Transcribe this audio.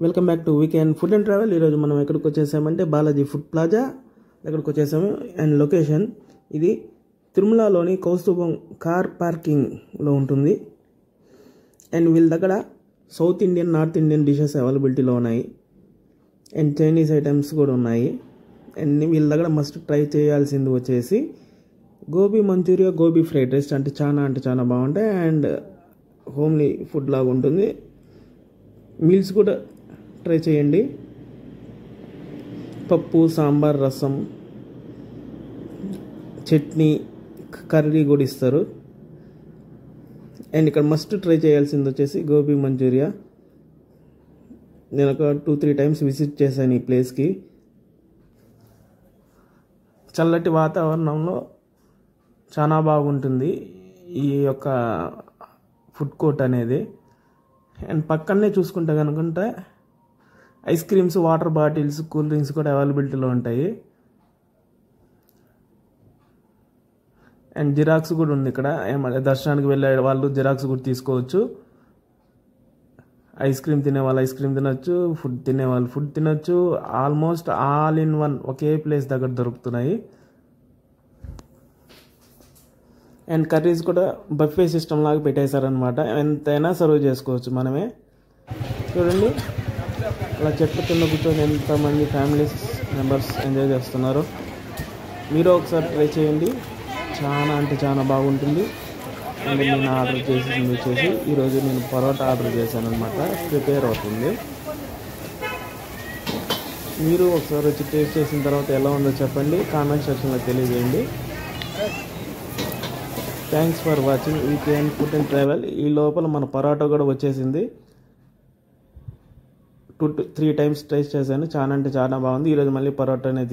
Welcome back to weekend food and travel. ఈరోజు మనం ఎక్కడికి వచ్చేసామంటే బాలాజీ ఫుడ్ ప్లాజా ఎక్కడికి వచ్చేసాము. అండ్ లొకేషన్ ఇది తిరుమలలోని కౌస్తుభం కార్ పార్కింగ్లో ఉంటుంది. అండ్ వీళ్ళ దగ్గర south Indian, north Indian dishes అవైలబిలిటీలో ఉన్నాయి. అండ్ చైనీస్ ఐటమ్స్ కూడా ఉన్నాయి. అండ్ వీళ్ళ దగ్గర మస్ట్ ట్రై చేయాల్సింది వచ్చేసి gobi Manchuria, gobi fried rice అంటే చాలా బాగుంటాయి. అండ్ హోమ్లీ ఫుడ్ లాగా ఉంటుంది. మీల్స్ కూడా ట్రై చేయండి. పప్పు, సాంబార్, రసం, చట్నీ, కర్రీ కూడా ఇస్తారు. అండ్ ఇక్కడ మస్ట్ ట్రై చేయాల్సింది వచ్చేసి గోబీ మంచూరియా. నేను ఒక 2-3 టైమ్స్ విజిట్ చేశాను ఈ ప్లేస్కి. చల్లటి వాతావరణంలో చాలా బాగుంటుంది ఈ యొక్క ఫుడ్ కోర్ట్ అనేది. అండ్ పక్కనే చూసుకుంటే కనుకుంటే ice creams, water bottles, cool drinks కూడా అవైలబిలిటీలో ఉంటాయి. అండ్ జిరాక్స్ కూడా ఉంది ఇక్కడ. దర్శనానికి వెళ్ళే వాళ్ళు జిరాక్స్ కూడా తీసుకోవచ్చు. ఐస్ క్రీమ్ తినే వాళ్ళు ఐస్ క్రీమ్ తినొచ్చు, ఫుడ్ తినే వాళ్ళు ఫుడ్ తినొచ్చు. Almost all in one okay place దగ్గర దొరుకుతున్నాయి. అండ్ కర్రీస్ కూడా బఫే సిస్టమ్ లాగా పెట్టేశారనమాట. ఎంతైనా సర్వ్ చేసుకోవచ్చు మనమే. చూడండి అలా చెట్ల కింద కూర్చొని ఎంతమంది ఫ్యామిలీస్ మెంబర్స్ ఎంజాయ్ చేస్తున్నారు. మీరు ఒకసారి ట్రై చేయండి. చాలా బాగుంటుంది. అండ్ నేను ఆర్డర్ చేసింది వచ్చేసి ఈరోజు నేను పరోటా ఆర్డర్ చేశాను అనమాట. ప్రిపేర్ అవుతుంది. మీరు ఒకసారి వచ్చి టేస్ట్ చేసిన తర్వాత ఎలా ఉందో చెప్పండి, కామెంట్ సెక్షన్లో తెలియజేయండి. Thanks for watching weekend food and travel. ఈ లోపల మన పరోటా కూడా వచ్చేసింది. 2-3 టైమ్స్ టేస్ట్ చేశాను. చాలా బాగుంది. ఈరోజు మళ్ళీ పరోటా అనేది